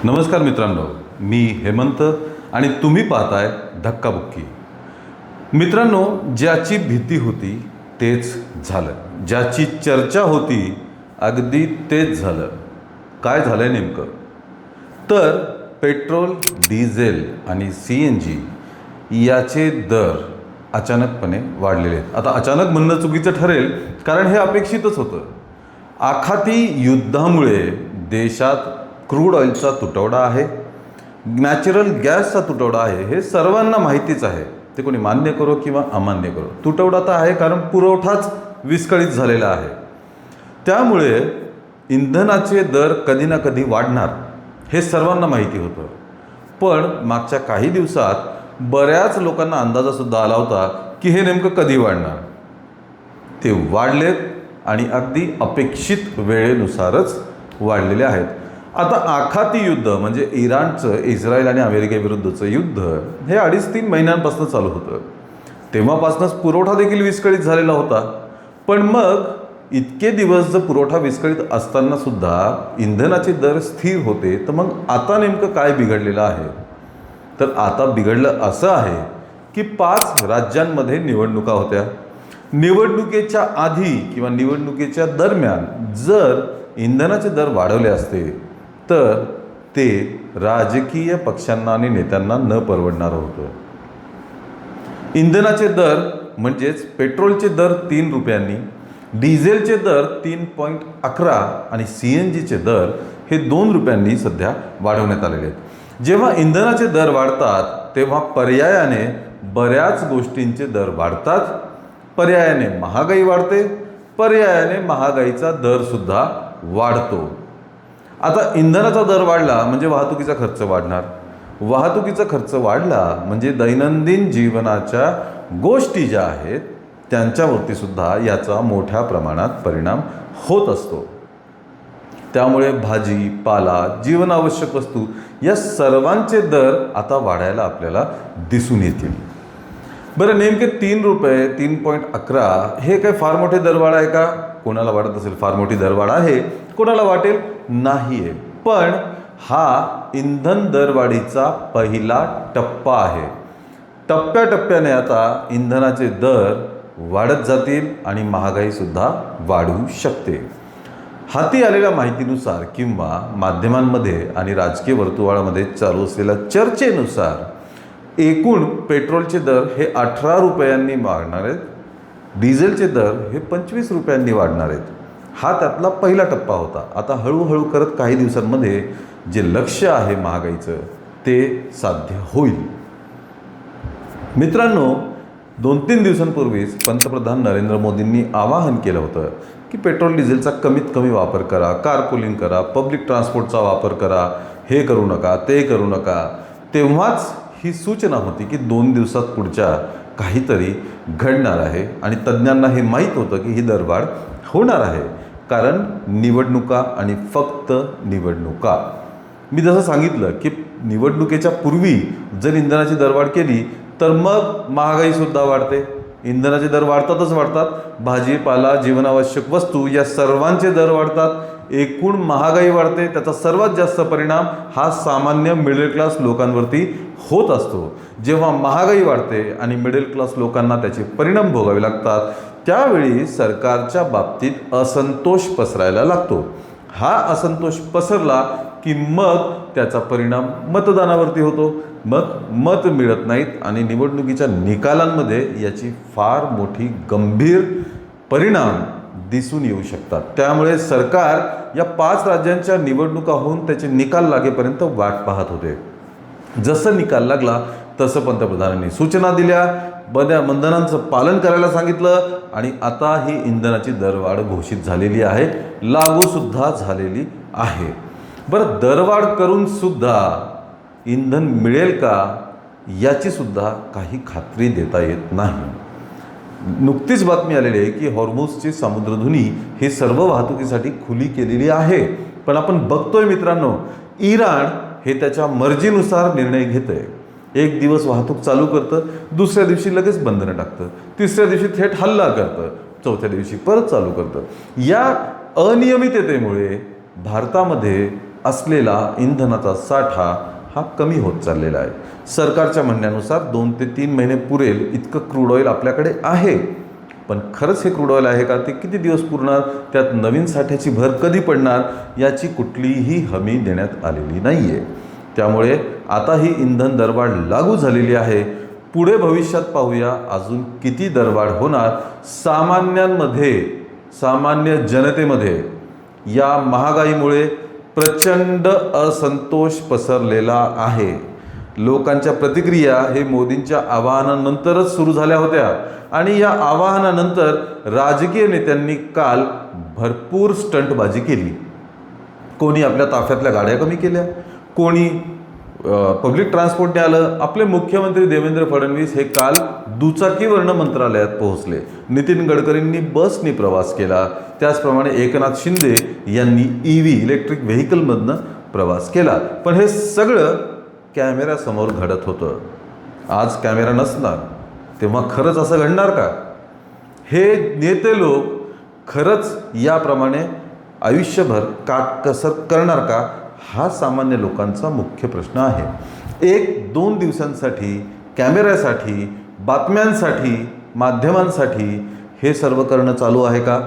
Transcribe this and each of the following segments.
नमस्कार मित्रांनो, मी हेमंत आणि तुम्ही पाहताय धक्काबुक्की. मित्रांनो, ज्याची भीती होती तेच झालं, ज्याची चर्चा होती अगदी तेच झालं. काय झालंय नेमकं? तर पेट्रोल, डिझेल आणि CNG याचे दर अचानकपणे वाढलेले आहेत. आता अचानक म्हणणं चुकीचं ठरेल, कारण हे अपेक्षितच होतं. आखाती युद्धामुळे देशात क्रूड ऑइलचा तुटवडा आहे, नॅचरल गॅसचा तुटवडा आहे, हे सर्वांना माहितीच आहे. ते कोणी मान्य करो किंवा अमान्य करो, तुटवडा तर आहे, कारण पुरवठाच विस्कळीत झालेला आहे. त्यामुळे इंधनाचे दर कधी ना कधी वाढणार हे सर्वांना माहिती होतं. पण मागच्या काही दिवसात बऱ्याच लोकांना अंदाजासुद्धा आला होता की हे नेमकं कधी वाढणार. ते वाढलेत आणि अगदी अपेक्षित वेळेनुसारच वाढलेले आहेत. आता आखाती युद्ध म्हणजे इराणचं इस्रायल आणि अमेरिकेविरुद्धचं युद्ध हे 2.5-3 महिन्यांपासून चालू होतं. तेव्हापासूनच पुरवठा देखील विस्कळीत झालेला होता. पण मग इतके दिवस जर पुरवठा विस्कळीत असताना सुद्धा इंधनाचे दर स्थिर होते, तर मग आता नेमकं काय बिघडलेलं आहे? तर आता बिघडलं असं आहे की 5 राज्यांमध्ये निवडणुका होत्या. निवडणुकीच्या आधी किंवा निवडणुकीच्या दरम्यान जर इंधनाचे दर वाढवले असते तर ते राजकीय पक्षांना आणि नेत्यांना न परवडणार होतं. इंधनाचे दर म्हणजेच पेट्रोलचे दर 3 रुपयांनी, डिझेलचे दर 3.11 आणि CNGचे दर हे 2 रुपयांनी सध्या वाढवण्यात आलेले आहेत. जेव्हा इंधनाचे दर वाढतात तेव्हा पर्यायाने बऱ्याच गोष्टींचे दर वाढतात. पर्यायाने महागाई वाढते, पर्यायाने महागाईचा दरसुद्धा वाढतो. आता इंधनाचा दर वाढला म्हणजे वाहतुकीचा खर्च वाढणार. वाहतुकीचा खर्च वाढला म्हणजे दैनंदिन जीवनाच्या गोष्टी ज्या आहेत त्यांच्यावरती सुद्धा याचा मोठ्या प्रमाणात परिणाम होत असतो. त्यामुळे भाजी, पाला, जीवनावश्यक वस्तू या सर्वांचे दर आता वाढायला आपल्याला दिसून येतील. बरं, नेमके 3 रुपये 3.11 हे काय फार मोठे दरवाढ आहे का? कोणाला वाटत असेल फार मोठी दरवाढ आहे, कोणाला वाटेल नाही आहे. पण हा इंधन दरवाढीचा पहिला टप्पा आहे. टप्प्याटप्प्याने आता इंधनाचे दर वाढत जातील आणि महागाईसुद्धा वाढू शकते. हाती आलेल्या माहितीनुसार किंवा माध्यमांमध्ये आणि राजकीय वर्तुळामध्ये चालू असलेल्या चर्चेनुसार एकूण पेट्रोलचे दर हे 18 रुपयांनी वाढणार आहेत, डिझेलचे दर हे 25 रुपयांनी वाढणार आहेत. हा त्यातला पहिला टप्पा होता. आता हळूहळू करत काही दिवसांमध्ये जे लक्ष्य आहे महागाईचं ते साध्य होईल. मित्रांनो, 2-3 दिवसांपूर्वीच पंतप्रधान नरेंद्र मोदींनी आवाहन केलं होतं की पेट्रोल डिझेलचा कमीत कमी वापर करा, कारपुलिंग करा, पब्लिक ट्रान्सपोर्टचा वापर करा, हे करू नका, ते करू नका. तेव्हाच ही सूचना होती की 2 दिवसात पुढच्या काहीतरी घडणार आहे आणि तज्ज्ञांना हे माहीत होतं की ही दरवाढ होणार आहे. कारण निवडणुका आणि फक्त निवडणुका. मी जसं सांगितलं की निवडणुकीच्या पूर्वी जर इंधनाची दरवाढ केली तर मग महागाईसुद्धा वाढते. इंधनाचे दर वाढतातच वाढतात, भाजीपाला, जीवनावश्यक वस्तू या सर्वांचे दर वाढतात, एकूण महागाई वाढते. त्याचा सर्वात जास्त परिणाम हा सामान्य मिडल क्लास लोकांवरती होत असतो. जेव्हा महागाई वाढते आणि मिडल क्लास लोकांना त्याचे परिणाम भोगावे लागतात त्यावेळी सरकारच्या बाबतीत असंतोष पसरायला लागतो. हा असंतोष पसरला की मग त्याचा परिणाम मतदानावरती होतो. मग मत मिळत नाहीत आणि निवडणुकीच्या निकालांमध्ये याची फार मोठी गंभीर परिणाम दिसून येऊ शकतात. त्यामुळे सरकार या 5 राज्यांच्या निवडणुका होऊन त्याचे निकाल लागेपर्यंत वाट पाहत होते. जसं निकाल लागला तसं पंतप्रधानांनी सूचना दिल्या, बंधनांचं पालन करायला सांगितलं आणि आता ही इंधनाची दरवाढ घोषित झालेली आहे, लागूसुद्धा झालेली आहे. बरं, दरवाढ करून सुद्धा इंधन मिळेल का याची सुद्धा काही खात्री देता येत नाही. नुकतीच बातमी आलेली आहे की हॉर्मुझची समुद्रधुनी ही सर्व वाहतुकीसाठी खुली केलेली आहे. पण आपण बघतोय मित्रांनो, इराण हे त्याच्या मर्जीनुसार निर्णय घेतंय. एक दिवस वाहतूक चालू करतं, दुसऱ्या दिवशी लगेच बंधनं टाकतं, तिसऱ्या दिवशी थेट हल्ला करतं, चौथ्या दिवशी परत चालू करतं. या अनियमिततेमुळे भारतामध्ये असलेला इंधनाचा साठा हा कमी होत चाललेला आहे. सरकारच्या म्हणण्यानुसार 2 ते 3 महिने पुरेल इतकं क्रूड ऑइल आपल्याकडे आहे. पण खरंच हे क्रूड ऑइल आहे का? ते किती दिवस पुरणार? त्यात नवीन साठ्याची भर कधी पडणार? याची कुठलीही हमी देण्यात आलेली नाही आहे. त्यामुळे आता ही इंधन दरवाढ लागू झालेली आहे. पुढे भविष्यात पाहूया अजून किती दरवाढ होणार. सामान्यांमध्ये, सामान्य जनतेमध्ये या महागाईमुळे प्रचंड असंतोष पसरलेला आहे. लोकांच्या प्रतिक्रिया हे मोदींच्या आवाहनानंतरच सुरू झाल्या होत्या आणि या आवाहनानंतर राजकीय नेत्यांनी काल भरपूर स्टंटबाजी केली. कोणी आपल्या ताफ्यातल्या गाड्या कमी केल्या, कोणी पब्लिक ट्रान्सपोर्टने आलं. आपले मुख्यमंत्री देवेंद्र फडणवीस हे काल दुचाकीवरनं मंत्रालयात पोहोचले. नितीन गडकरींनी बसनी प्रवास केला. त्याचप्रमाणे एकनाथ शिंदे यांनी इलेक्ट्रिक व्हेकलमधनं प्रवास केला. पण हे सगळं कॅमेऱ्यासमोर घडत होतं. आज कॅमेरा नसणार तेव्हा खरंच असं घडणार का? हे नेते लोक खरंच याप्रमाणे आयुष्यभर काटकसर करणार का? हा सामान्य लोकांचा मुख्य प्रश्न आहे. 1-2 दिवसांसाठी कॅमेऱ्यासाठी, बातम्यांसाठी, माध्यमांसाठी हे सर्व करणं चालू आहे का?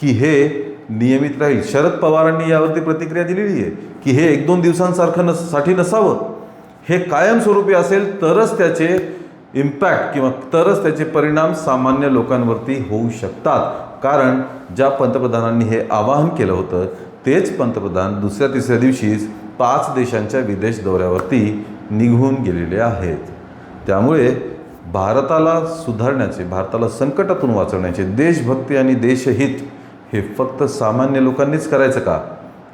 की हे नियमित राहील? शरद पवारांनी यावरती प्रतिक्रिया दिलेली आहे की हे 1-2 दिवसांसारखं साठी नसावं. हे कायमस्वरूपी असेल तरच त्याचे इम्पॅक्ट किंवा तरच त्याचे परिणाम सामान्य लोकांवरती होऊ शकतात. कारण ज्या पंतप्रधानांनी हे आवाहन केलं होतं तेच पंतप्रधान दुसऱ्या-तिसऱ्या दिवशीच 5 देशांच्या विदेश दौऱ्यावरती निघून गेलेले आहेत. त्यामुळे भारताला सुधारण्याचे, भारताला संकटातून वाचवण्याचे, देशभक्ती आणि देशहित हे फक्त सामान्य लोकांनीच करायचं का?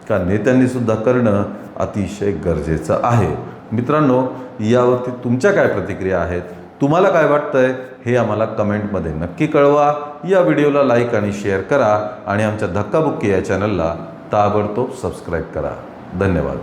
का नेत्यांनी सुद्धा करणं अतिशय गरजेचं आहे. मित्रांनो, यावरती तुमच्या काय प्रतिक्रिया आहेत? तुम्हाला काय वाटतंय हे आम्हाला कमेंटमध्ये नक्की कळवा. या व्हिडिओला लाईक आणि शेअर करा आणि आमच्या धक्काबुक्की या चॅनलला ताबडतोब सबस्क्राईब करा. धन्यवाद.